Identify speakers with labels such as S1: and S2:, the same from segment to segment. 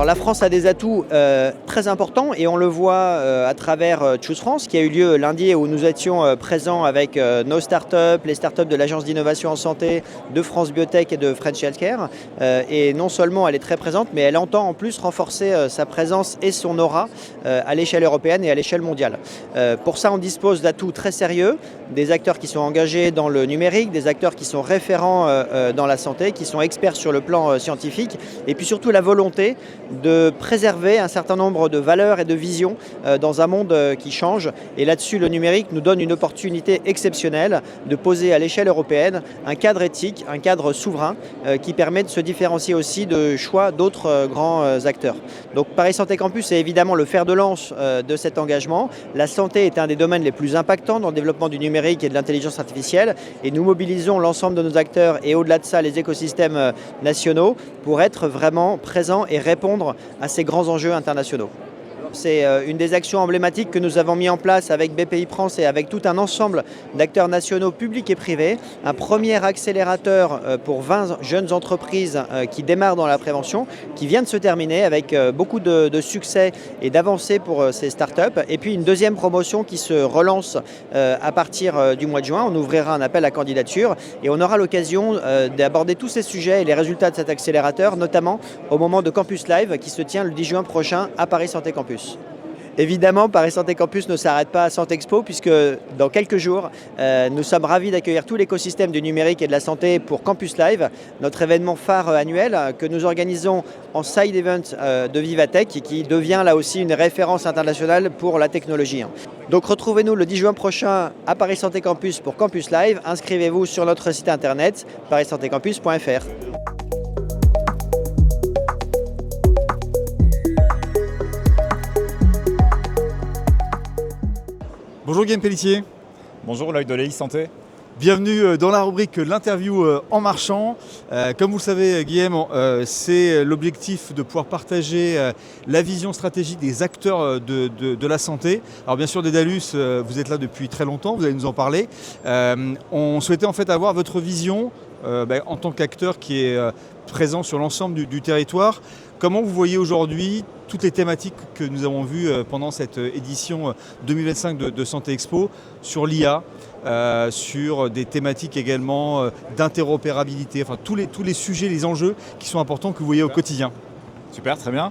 S1: Alors la France a des atouts très importants et on le voit à travers Choose France qui a eu lieu lundi où nous étions présents avec nos startups, les startups de l'Agence d'innovation en santé, de France Biotech et de French Healthcare. Et non seulement elle est très présente, mais elle entend en plus renforcer sa présence et son aura à l'échelle européenne et à l'échelle mondiale. Pour ça, on dispose d'atouts très sérieux, des acteurs qui sont engagés dans le numérique, des acteurs qui sont référents dans la santé, qui sont experts sur le plan scientifique, et puis surtout la volonté de préserver un certain nombre de valeurs et de visions dans un monde qui change. Et là-dessus, le numérique nous donne une opportunité exceptionnelle de poser à l'échelle européenne un cadre éthique, un cadre souverain qui permet de se différencier aussi de choix d'autres grands acteurs. Donc Paris Santé Campus est évidemment le fer de lance de cet engagement. La santé est un des domaines les plus impactants dans le développement du numérique et de l'intelligence artificielle et nous mobilisons l'ensemble de nos acteurs et au-delà de ça les écosystèmes nationaux pour être vraiment présents et répondre à ces grands enjeux internationaux. C'est une des actions emblématiques que nous avons mis en place avec BPI France et avec tout un ensemble d'acteurs nationaux publics et privés. Un premier accélérateur pour 20 jeunes entreprises qui démarrent dans la prévention, qui vient de se terminer avec beaucoup de succès et d'avancées pour ces startups. Et puis une deuxième promotion qui se relance à partir du mois de juin. On ouvrira un appel à candidature et on aura l'occasion d'aborder tous ces sujets et les résultats de cet accélérateur, notamment au moment de Campus Live qui se tient le 10 juin prochain à Paris Santé Campus. Évidemment, Paris Santé Campus ne s'arrête pas à Santé Expo puisque dans quelques jours, nous sommes ravis d'accueillir tout l'écosystème du numérique et de la santé pour Campus Live, notre événement phare annuel que nous organisons en side event de Vivatech et qui devient là aussi une référence internationale pour la technologie. Donc retrouvez-nous le 10 juin prochain à Paris Santé Campus pour Campus Live. Inscrivez-vous sur notre site internet parissantécampus.fr.
S2: Bonjour Guillaume Pelletier.
S3: Bonjour Loïc de l'EI Santé.
S2: Bienvenue dans la rubrique L'interview en marchant. Comme vous le savez Guillaume, c'est l'objectif de pouvoir partager la vision stratégique des acteurs de la santé. Alors bien sûr Dédalus, vous êtes là depuis très longtemps, vous allez nous en parler. On souhaitait en fait avoir votre vision en tant qu'acteur qui est présent sur l'ensemble du territoire. Comment vous voyez aujourd'hui toutes les thématiques que nous avons vues pendant cette édition 2025 de Santé Expo sur l'IA, sur des thématiques également d'interopérabilité, enfin tous les sujets, les enjeux qui sont importants que vous voyez au quotidien.
S3: Super, très bien.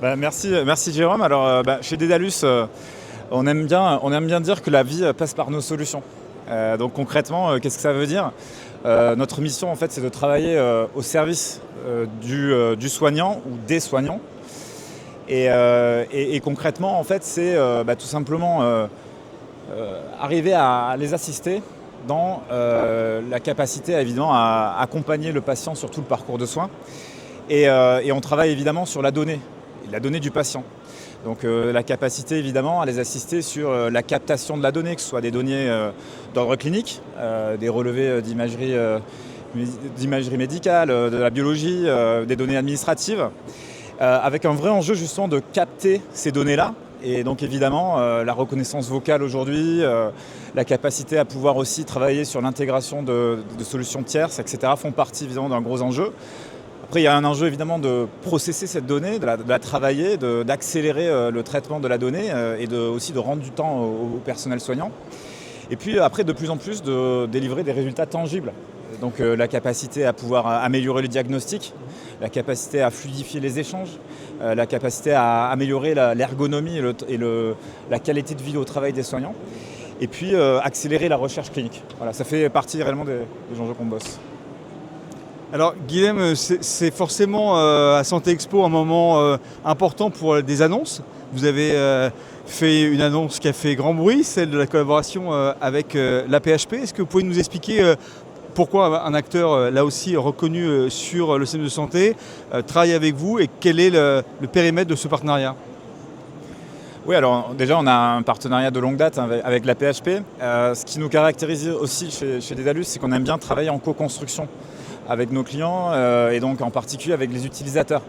S3: Merci Jérôme. Alors chez Dédalus, on aime bien dire que la vie passe par nos solutions. Donc concrètement, qu'est-ce que ça veut dire ? Notre mission en fait c'est de travailler au service du soignant ou des soignants et concrètement en fait c'est tout simplement arriver à les assister dans la capacité évidemment à accompagner le patient sur tout le parcours de soins et on travaille évidemment sur la donnée du patient. Donc la capacité évidemment à les assister sur la captation de la donnée, que ce soit des données d'ordre clinique, des relevés d'imagerie médicale, de la biologie, des données administratives, avec un vrai enjeu justement de capter ces données-là. Et donc évidemment la reconnaissance vocale aujourd'hui, la capacité à pouvoir aussi travailler sur l'intégration de solutions tierces, etc. font partie évidemment d'un gros enjeu. Après, il y a un enjeu évidemment de processer cette donnée, de la travailler, d'accélérer le traitement de la donnée et aussi de rendre du temps au personnel soignant. Et puis après, de plus en plus, de délivrer des résultats tangibles. Donc la capacité à pouvoir améliorer le diagnostic, la capacité à fluidifier les échanges, la capacité à améliorer l'ergonomie et la qualité de vie au travail des soignants. Et puis accélérer la recherche clinique. Voilà, ça fait partie réellement des enjeux qu'on bosse.
S2: Alors Guillaume, c'est forcément à Santé Expo un moment important pour des annonces. Vous avez fait une annonce qui a fait grand bruit, celle de la collaboration avec la PHP. Est-ce que vous pouvez nous expliquer pourquoi un acteur là aussi reconnu sur le système de santé travaille avec vous et quel est le périmètre de ce partenariat ?
S3: Oui, alors déjà on a un partenariat de longue date avec la PHP. Ce qui nous caractérise aussi chez Dédalus, c'est qu'on aime bien travailler en co-construction avec nos clients et donc en particulier avec les utilisateurs.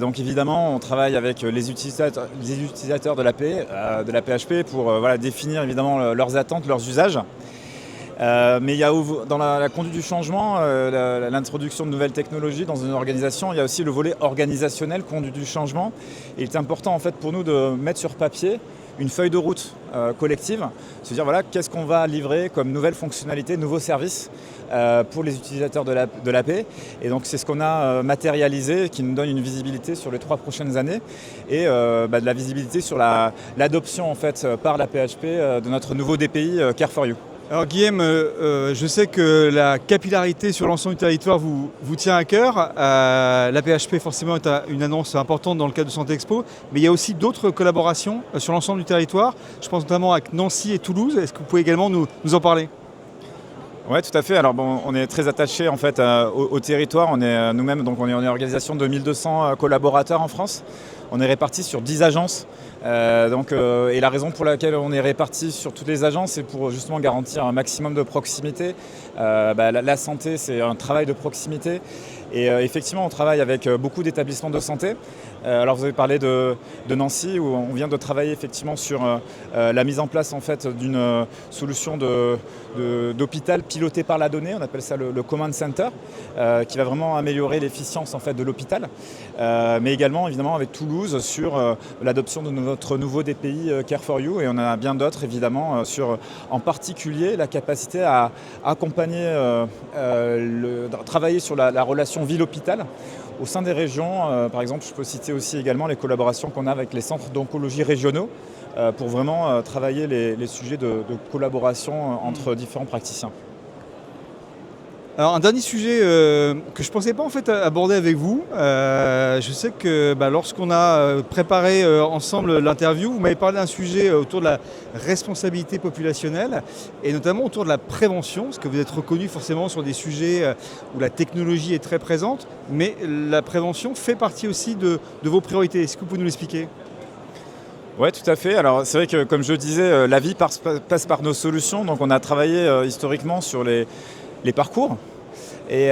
S3: Donc évidemment, on travaille avec les utilisateurs de la PHP pour définir évidemment leurs attentes, leurs usages. Mais il y a dans la conduite du changement, l'introduction de nouvelles technologies dans une organisation, il y a aussi le volet organisationnel, conduite du changement. Et il est important en fait pour nous de mettre sur papier une feuille de route collective, se dire voilà qu'est-ce qu'on va livrer comme nouvelles fonctionnalités, nouveaux services pour les utilisateurs de l'AP. Et donc c'est ce qu'on a matérialisé, qui nous donne une visibilité sur les 3 prochaines années et de la visibilité sur l'adoption en fait par la PHP de notre nouveau DPI Care4You.
S2: Alors Guillaume, je sais que la capillarité sur l'ensemble du territoire vous tient à cœur. La PHP forcément est une annonce importante dans le cadre de Santé Expo, mais il y a aussi d'autres collaborations sur l'ensemble du territoire. Je pense notamment avec Nancy et Toulouse. Est-ce que vous pouvez également nous en parler ?
S3: Oui, tout à fait. Alors bon, on est très attaché en fait au territoire. On est nous-mêmes, donc on est une organisation de 1200 collaborateurs en France. On est répartis sur 10 agences. Et la raison pour laquelle on est répartis sur toutes les agences, c'est pour justement garantir un maximum de proximité. La santé, c'est un travail de proximité. Et effectivement, on travaille avec beaucoup d'établissements de santé. Alors vous avez parlé de Nancy, où on vient de travailler effectivement sur la mise en place en fait, d'une solution d'hôpital piloté par la donnée. On appelle ça le Command Center, qui va vraiment améliorer l'efficience en fait, de l'hôpital. Mais également, évidemment, avec Toulouse, sur l'adoption de notre nouveau DPI Care4You. Et on en a bien d'autres, évidemment, sur en particulier la capacité à accompagner, travailler sur la relation ville-hôpital. Au sein des régions, par exemple, je peux citer aussi également les collaborations qu'on a avec les centres d'oncologie régionaux pour vraiment travailler les sujets de collaboration entre différents praticiens.
S2: Alors un dernier sujet que je ne pensais pas en fait aborder avec vous. Je sais que lorsqu'on a préparé ensemble l'interview, vous m'avez parlé d'un sujet autour de la responsabilité populationnelle et notamment autour de la prévention, parce que vous êtes reconnu forcément sur des sujets où la technologie est très présente, mais la prévention fait partie aussi de vos priorités. Est-ce que vous pouvez nous l'expliquer ?
S3: Oui, tout à fait. Alors c'est vrai que comme je disais, la vie passe par nos solutions. Donc on a travaillé historiquement sur les parcours. Et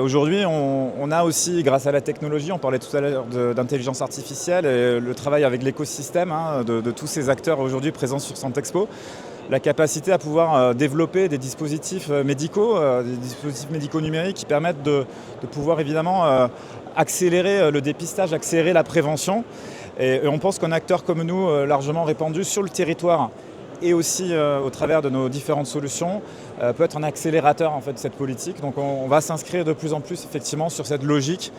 S3: aujourd'hui, on a aussi, grâce à la technologie, on parlait tout à l'heure d'intelligence artificielle, et le travail avec l'écosystème de tous ces acteurs aujourd'hui présents sur Santé Expo, la capacité à pouvoir développer des dispositifs médicaux numériques qui permettent de pouvoir évidemment accélérer le dépistage, accélérer la prévention. Et on pense qu'un acteur comme nous, largement répandu sur le territoire, et aussi au travers de nos différentes solutions, peut être un accélérateur en fait, de cette politique. Donc on va s'inscrire de plus en plus effectivement sur cette logique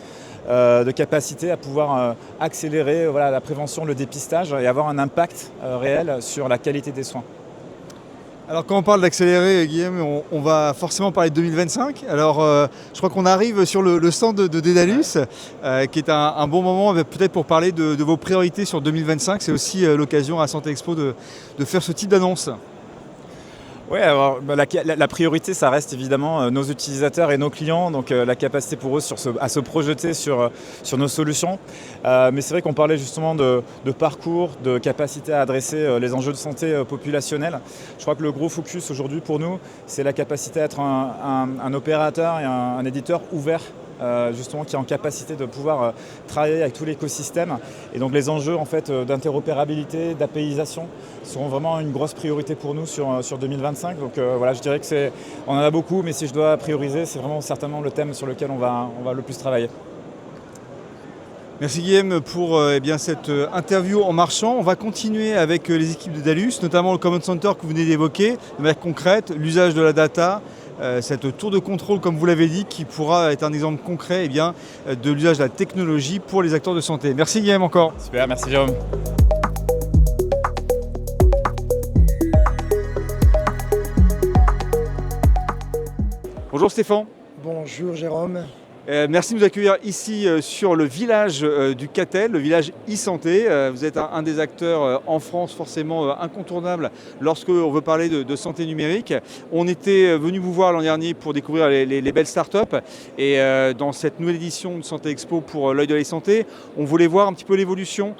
S3: de capacité à pouvoir accélérer la prévention, le dépistage et avoir un impact réel sur la qualité des soins.
S2: Alors quand on parle d'accélérer, Guillaume, on va forcément parler de 2025. Alors je crois qu'on arrive sur le stand de Dedalus, qui est un bon moment peut-être pour parler de vos priorités sur 2025. C'est aussi l'occasion à Santé Expo de faire ce type d'annonce.
S3: Oui, alors la priorité, ça reste évidemment nos utilisateurs et nos clients, donc la capacité pour eux à se projeter sur nos solutions. Mais c'est vrai qu'on parlait justement de parcours, de capacité à adresser les enjeux de santé populationnelle. Je crois que le gros focus aujourd'hui pour nous, c'est la capacité à être un opérateur et un éditeur ouvert. Justement qui est en capacité de pouvoir travailler avec tout l'écosystème. Et donc les enjeux en fait, d'interopérabilité, d'APIisation seront vraiment une grosse priorité pour nous sur 2025. Donc je dirais que on en a beaucoup, mais si je dois prioriser, c'est vraiment certainement le thème sur lequel on va le plus travailler.
S2: Merci Guillaume pour cette interview en marchant. On va continuer avec les équipes de Dedalus, notamment le Command Center que vous venez d'évoquer, de manière concrète, l'usage de la data, cette tour de contrôle, comme vous l'avez dit, qui pourra être un exemple concret de l'usage de la technologie pour les acteurs de santé. Merci Guillaume encore.
S3: Super, merci Jérôme.
S2: Bonjour Stéphane.
S4: Bonjour Jérôme.
S2: Merci de nous accueillir ici sur le village du Catel, le village e-santé. Vous êtes un des acteurs en France forcément incontournable lorsqu'on veut parler de santé numérique. On était venu vous voir l'an dernier pour découvrir les belles startups et dans cette nouvelle édition de Santé Expo pour l'œil de la santé, on voulait voir un petit peu l'évolution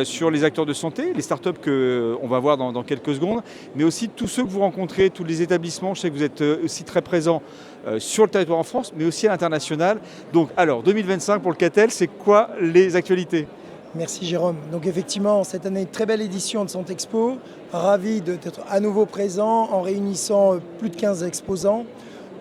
S2: sur les acteurs de santé, les startups qu'on va voir dans quelques secondes, mais aussi tous ceux que vous rencontrez, tous les établissements. Je sais que vous êtes aussi très présents sur le territoire en France, mais aussi à l'international. Donc, alors, 2025 pour le Catel, c'est quoi les actualités ?
S4: Merci Jérôme. Donc effectivement, cette année, très belle édition de Santexpo. Ravi d'être à nouveau présent en réunissant plus de 15 exposants.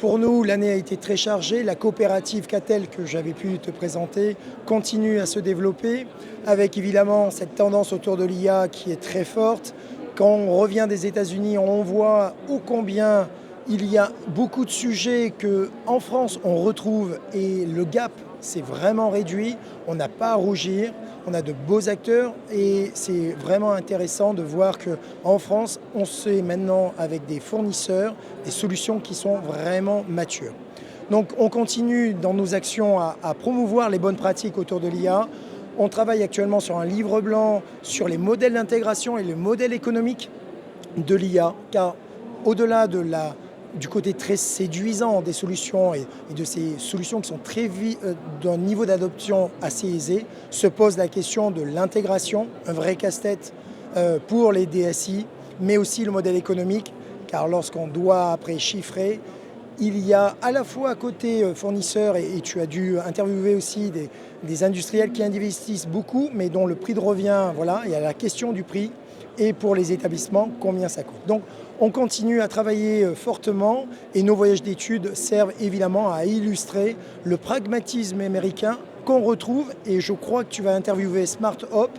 S4: Pour nous, l'année a été très chargée. La coopérative Catel que j'avais pu te présenter continue à se développer avec évidemment cette tendance autour de l'IA qui est très forte. Quand on revient des États-Unis, on voit ô combien il y a beaucoup de sujets qu'en France on retrouve et le gap s'est vraiment réduit. On n'a pas à rougir. On a de beaux acteurs et c'est vraiment intéressant de voir qu'en France, on sait maintenant avec des fournisseurs des solutions qui sont vraiment matures. Donc on continue dans nos actions à promouvoir les bonnes pratiques autour de l'IA. On travaille actuellement sur un livre blanc sur les modèles d'intégration et le modèle économique de l'IA, car au-delà du côté très séduisant des solutions et de ces solutions qui sont d'un niveau d'adoption assez aisé, se pose la question de l'intégration, un vrai casse-tête pour les DSI, mais aussi le modèle économique, car lorsqu'on doit après chiffrer, il y a à la fois côté fournisseurs, et tu as dû interviewer aussi des industriels qui investissent beaucoup, mais dont le prix de revient, voilà, il y a la question du prix, et pour les établissements, combien ça coûte. Donc, on continue à travailler fortement et nos voyages d'études servent évidemment à illustrer le pragmatisme américain qu'on retrouve et je crois que tu vas interviewer Smart Hop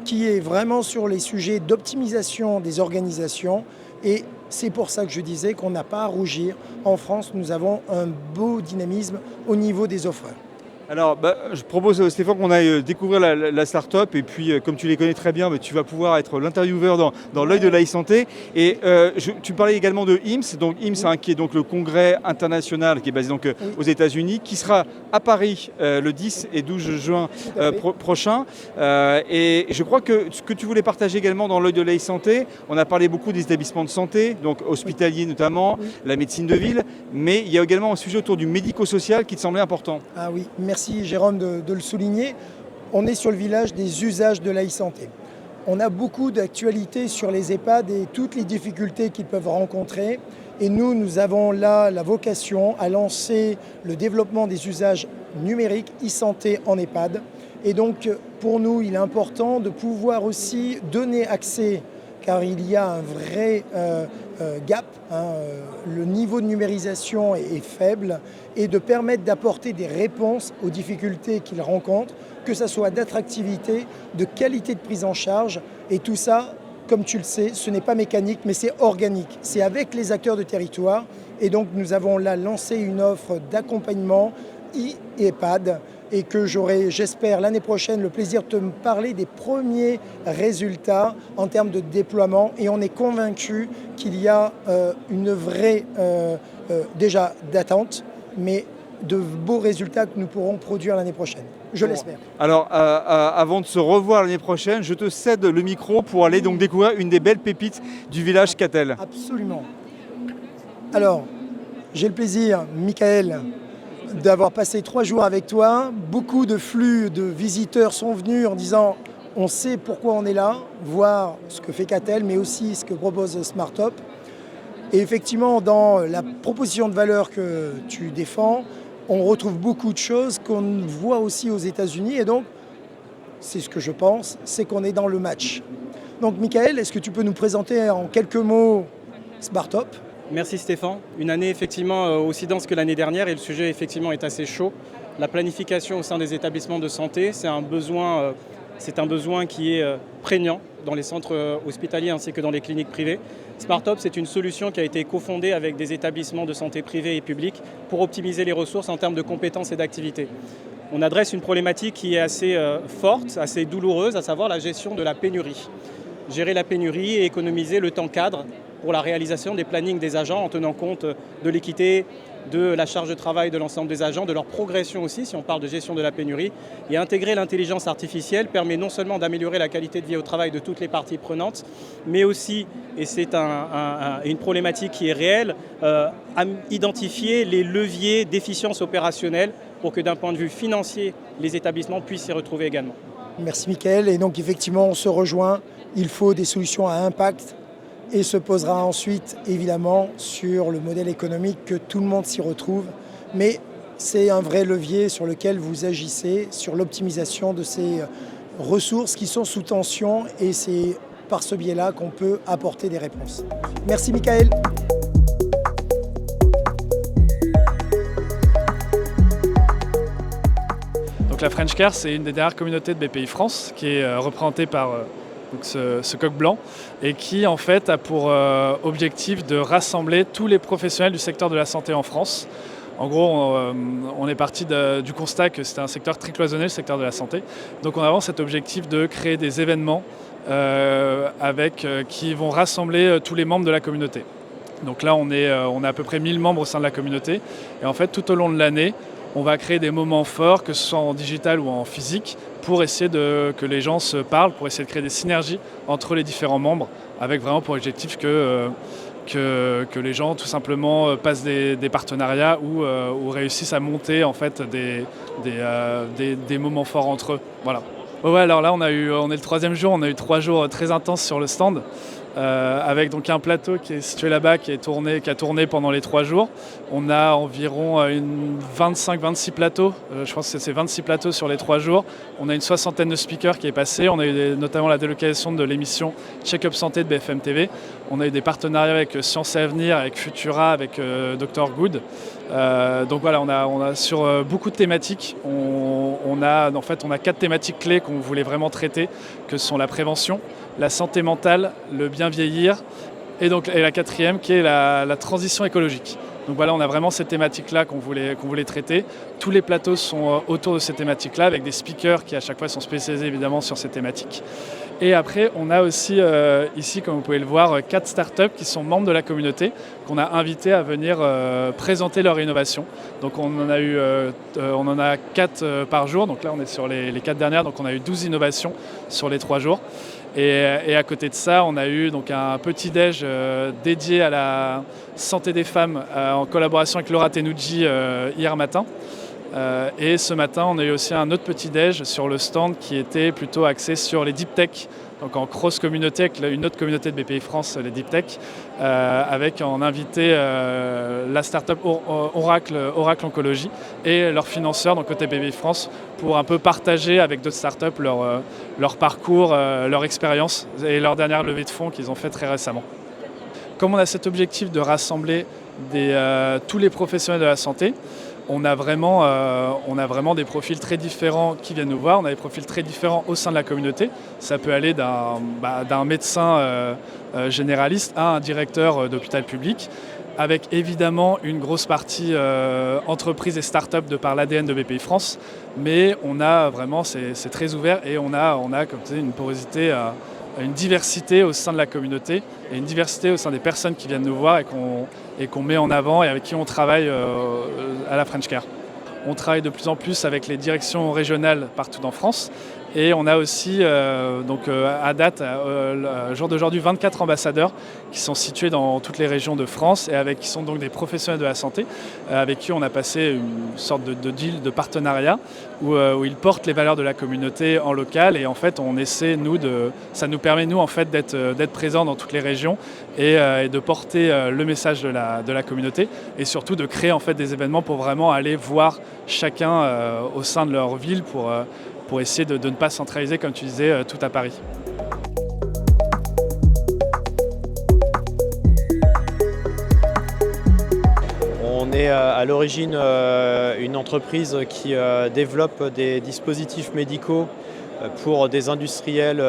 S4: qui est vraiment sur les sujets d'optimisation des organisations et c'est pour ça que je disais qu'on n'a pas à rougir. En France, nous avons un beau dynamisme au niveau des offreurs.
S2: Alors, je propose, Stéphane, qu'on aille découvrir la start-up. Et puis, comme tu les connais très bien, tu vas pouvoir être l'intervieweur dans l'œil de l'e-santé. Et tu parlais également de IMSS. Donc, IMSS, qui est donc le congrès international qui est basé donc, aux États-Unis, qui sera à Paris le 10 et 12 juin prochain. Et je crois que ce que tu voulais partager également dans l'œil de l'e-santé, on a parlé beaucoup des établissements de santé, donc hospitaliers notamment, la médecine de ville. Mais il y a également un sujet autour du médico-social qui te semblait important.
S4: Ah oui, merci Jérôme de le souligner. On est sur le village des usages de l'e-santé. On a beaucoup d'actualités sur les EHPAD et toutes les difficultés qu'ils peuvent rencontrer. Et nous avons là la vocation à lancer le développement des usages numériques e-santé en EHPAD. Et donc, pour nous, il est important de pouvoir aussi donner accès, car il y a un vrai gap, le niveau de numérisation est faible, et de permettre d'apporter des réponses aux difficultés qu'ils rencontrent, que ce soit d'attractivité, de qualité de prise en charge, et tout ça, comme tu le sais, ce n'est pas mécanique, mais c'est organique. C'est avec les acteurs de territoire, et donc nous avons là lancé une offre d'accompagnement e-EHPAD, et que j'aurai, j'espère, l'année prochaine, le plaisir de te parler des premiers résultats en termes de déploiement. Et on est convaincu qu'il y a une vraie, déjà d'attente, mais de beaux résultats que nous pourrons produire l'année prochaine. Je l'espère.
S2: Alors, avant de se revoir l'année prochaine, je te cède le micro pour aller donc découvrir une des belles pépites du village Catel.
S4: Absolument. Alors, j'ai le plaisir, Michael, d'avoir passé 3 jours avec toi. Beaucoup de flux de visiteurs sont venus en disant on sait pourquoi on est là, voir ce que fait Catel, mais aussi ce que propose Smart Hop. Et effectivement, dans la proposition de valeur que tu défends, on retrouve beaucoup de choses qu'on voit aussi aux États-Unis. Et donc, c'est ce que je pense, c'est qu'on est dans le match. Donc, Michael, est-ce que tu peux nous présenter en quelques mots Smart Hop ?
S5: Merci Stéphane. Une année effectivement aussi dense que l'année dernière et le sujet effectivement est assez chaud. La planification au sein des établissements de santé, c'est un besoin qui est prégnant dans les centres hospitaliers ainsi que dans les cliniques privées. Smart Hop, c'est une solution qui a été cofondée avec des établissements de santé privés et publics pour optimiser les ressources en termes de compétences et d'activités. On adresse une problématique qui est assez forte, assez douloureuse, à savoir la gestion de la pénurie. Gérer la pénurie et économiser le temps cadre pour la réalisation des plannings des agents en tenant compte de l'équité, de la charge de travail de l'ensemble des agents, de leur progression aussi, si on parle de gestion de la pénurie. Et intégrer l'intelligence artificielle permet non seulement d'améliorer la qualité de vie au travail de toutes les parties prenantes, mais aussi, et c'est une problématique qui est réelle, identifier les leviers d'efficience opérationnelle pour que d'un point de vue financier, les établissements puissent s'y retrouver également.
S4: Merci Mickaël. Et donc effectivement, on se rejoint. Il faut des solutions à impact et se posera ensuite évidemment sur le modèle économique que tout le monde s'y retrouve. Mais c'est un vrai levier sur lequel vous agissez, sur l'optimisation de ces ressources qui sont sous tension et c'est par ce biais-là qu'on peut apporter des réponses. Merci Michael.
S6: Donc la French Care, c'est une des dernières communautés de BPI France qui est représentée par donc ce coq blanc et qui en fait a pour objectif de rassembler tous les professionnels du secteur de la santé en France. En gros, on est parti du constat que c'était un secteur très cloisonné, le secteur de la santé. Donc on a vraiment cet objectif de créer des événements qui vont rassembler tous les membres de la communauté. Donc là, on a à peu près 1000 membres au sein de la communauté. Et en fait, tout au long de l'année, on va créer des moments forts, que ce soit en digital ou en physique, pour essayer que les gens se parlent, pour essayer de créer des synergies entre les différents membres, avec vraiment pour objectif que les gens tout simplement passent des partenariats ou réussissent à monter en fait des moments forts entre eux. Voilà. Ouais, alors là on est le troisième jour, on a eu 3 jours très intenses sur le stand. Avec donc un plateau qui est situé là-bas, qui a tourné pendant les 3 jours. On a environ 25-26 plateaux, je pense que c'est 26 plateaux sur les 3 jours. On a une 60aine de speakers qui est passé. On a eu notamment la délocalisation de l'émission Check-up Santé de BFM TV. On a eu des partenariats avec Sciences et Avenir, avec Futura, avec Dr Good. Donc voilà, on a sur beaucoup de thématiques. On a 4 thématiques clés qu'on voulait vraiment traiter, que sont la prévention, la santé mentale, le bien vieillir et la 4e qui est la transition écologique. Donc voilà, on a vraiment ces thématiques-là qu'on voulait traiter. Tous les plateaux sont autour de ces thématiques-là avec des speakers qui à chaque fois sont spécialisés évidemment sur ces thématiques. Et après, on a aussi ici, comme vous pouvez le voir, 4 startups qui sont membres de la communauté qu'on a invités à venir présenter leur innovation. Donc on en a 4 par jour. Donc là, on est sur les 4 dernières. Donc on a eu 12 innovations sur les 3 jours. Et à côté de ça, on a eu donc un petit-déj dédié à la santé des femmes en collaboration avec Laura Tenucci hier matin. Et ce matin, on a eu aussi un autre petit-déj sur le stand qui était plutôt axé sur les deep tech, donc en cross-communauté avec une autre communauté de BPI France, les deep tech, avec en invité la start-up Oracle Oncologie et leurs financeurs, donc côté BPI France, pour un peu partager avec d'autres startups leur parcours, leur expérience et leur dernière levée de fonds qu'ils ont fait très récemment. Comme on a cet objectif de rassembler tous les professionnels de la santé, on a vraiment des profils très différents qui viennent nous voir. On a des profils très différents au sein de la communauté. Ça peut aller d'un médecin généraliste à un directeur d'hôpital public, avec évidemment une grosse partie entreprise et start-up de par l'ADN de BPI France. Mais on a vraiment, c'est très ouvert et on a comme tu sais, une porosité, une diversité au sein de la communauté et une diversité au sein des personnes qui viennent nous voir et qu'on met en avant et avec qui on travaille à la French Care. On travaille de plus en plus avec les directions régionales partout en France et on a aussi à date, jour d'aujourd'hui, 24 ambassadeurs qui sont situés dans toutes les régions de France et qui sont donc des professionnels de la santé avec qui on a passé une sorte de deal, de partenariat où ils portent les valeurs de la communauté en local et en fait on essaie ça nous permet nous en fait d'être présents dans toutes les régions et de porter le message de la communauté et surtout de créer en fait des événements pour vraiment aller voir chacun au sein de leur ville pour essayer de ne pas centraliser, comme tu disais, tout à Paris.
S1: On est à l'origine une entreprise qui développe des dispositifs médicaux pour des industriels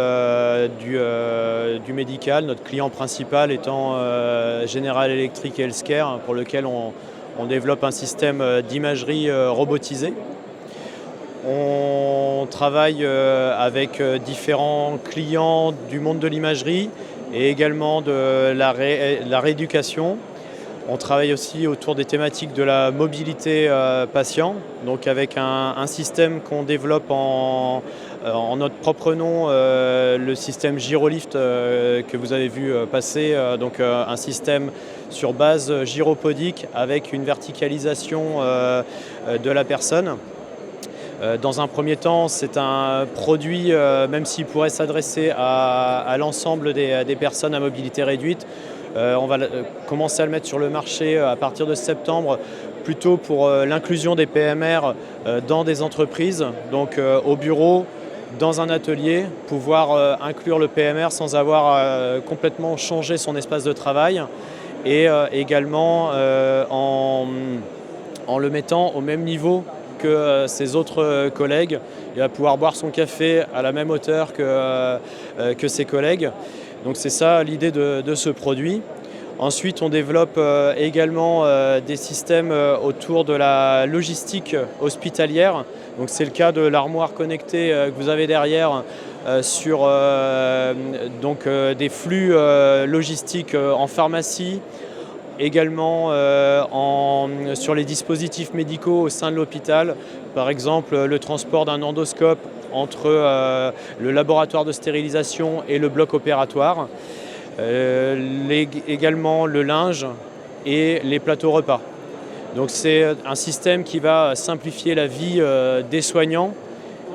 S1: du médical, notre client principal étant General Electric et Healthcare, pour lequel on développe un système d'imagerie robotisée. On travaille avec différents clients du monde de l'imagerie et également de la rééducation. On travaille aussi autour des thématiques de la mobilité patient, donc avec un système qu'on développe en notre propre nom, le système Gyrolift que vous avez vu passer, donc un système sur base gyropodique avec une verticalisation de la personne. Dans un premier temps, c'est un produit, même s'il pourrait s'adresser à l'ensemble des personnes à mobilité réduite, on va commencer à le mettre sur le marché à partir de septembre, plutôt pour l'inclusion des PMR dans des entreprises, donc au bureau,
S7: dans un atelier, pouvoir inclure le PMR sans avoir complètement changé son espace de travail et également en le mettant au même niveau que ses autres collègues. Il va pouvoir boire son café à la même hauteur que ses collègues. Donc c'est ça l'idée de ce produit. Ensuite, on développe également des systèmes autour de la logistique hospitalière. Donc c'est le cas de l'armoire connectée que vous avez derrière sur des flux logistiques en pharmacie, également sur les dispositifs médicaux au sein de l'hôpital. Par exemple, le transport d'un endoscope entre le laboratoire de stérilisation et le bloc opératoire. Également le linge et les plateaux repas. Donc c'est un système qui va simplifier la vie des soignants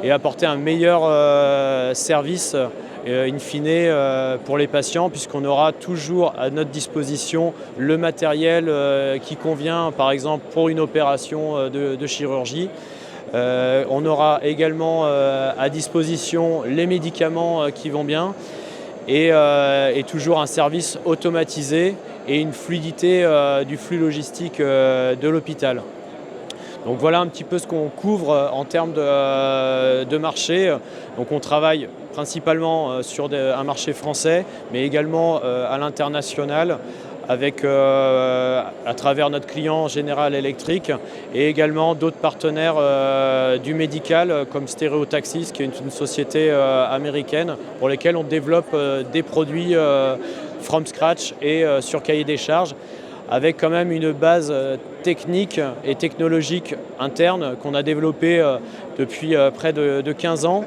S7: et apporter un meilleur service in fine pour les patients, puisqu'on aura toujours à notre disposition le matériel qui convient, par exemple pour une opération de chirurgie. On aura également à disposition les médicaments qui vont bien et toujours un service automatisé et une fluidité du flux logistique de l'hôpital. Donc voilà un petit peu ce qu'on couvre en termes de marché. Donc on travaille principalement sur un marché français, mais également à l'international, avec à travers notre client General Electric et également d'autres partenaires du médical comme Stereotaxis, qui est une société américaine pour lesquelles on développe des produits from scratch et sur cahier des charges, avec quand même une base technique et technologique interne qu'on a développée depuis près de 15 ans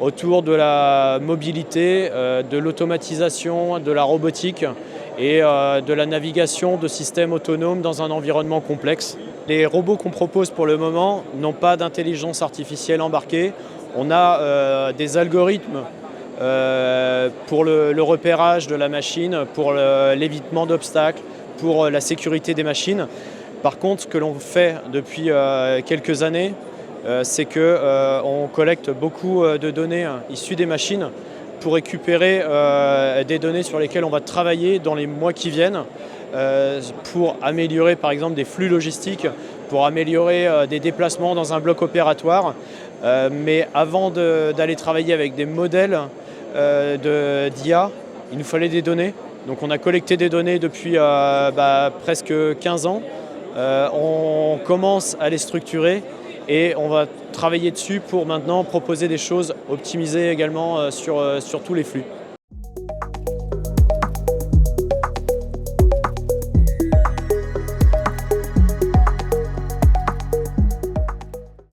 S7: autour de la mobilité, de l'automatisation, de la robotique et de la navigation de systèmes autonomes dans un environnement complexe. Les robots qu'on propose pour le moment n'ont pas d'intelligence artificielle embarquée. On a des algorithmes pour le repérage de la machine, pour l'évitement d'obstacles, pour la sécurité des machines. Par contre, ce que l'on fait depuis quelques années, c'est qu'on collecte beaucoup de données issues des machines pour récupérer des données sur lesquelles on va travailler dans les mois qui viennent pour améliorer par exemple des flux logistiques, pour améliorer des déplacements dans un bloc opératoire. Mais avant d'aller travailler avec des modèles d'IA, il nous fallait des données. Donc on a collecté des données depuis presque 15 ans. On commence à les structurer et on va travailler dessus pour maintenant proposer des choses optimisées également sur tous les flux.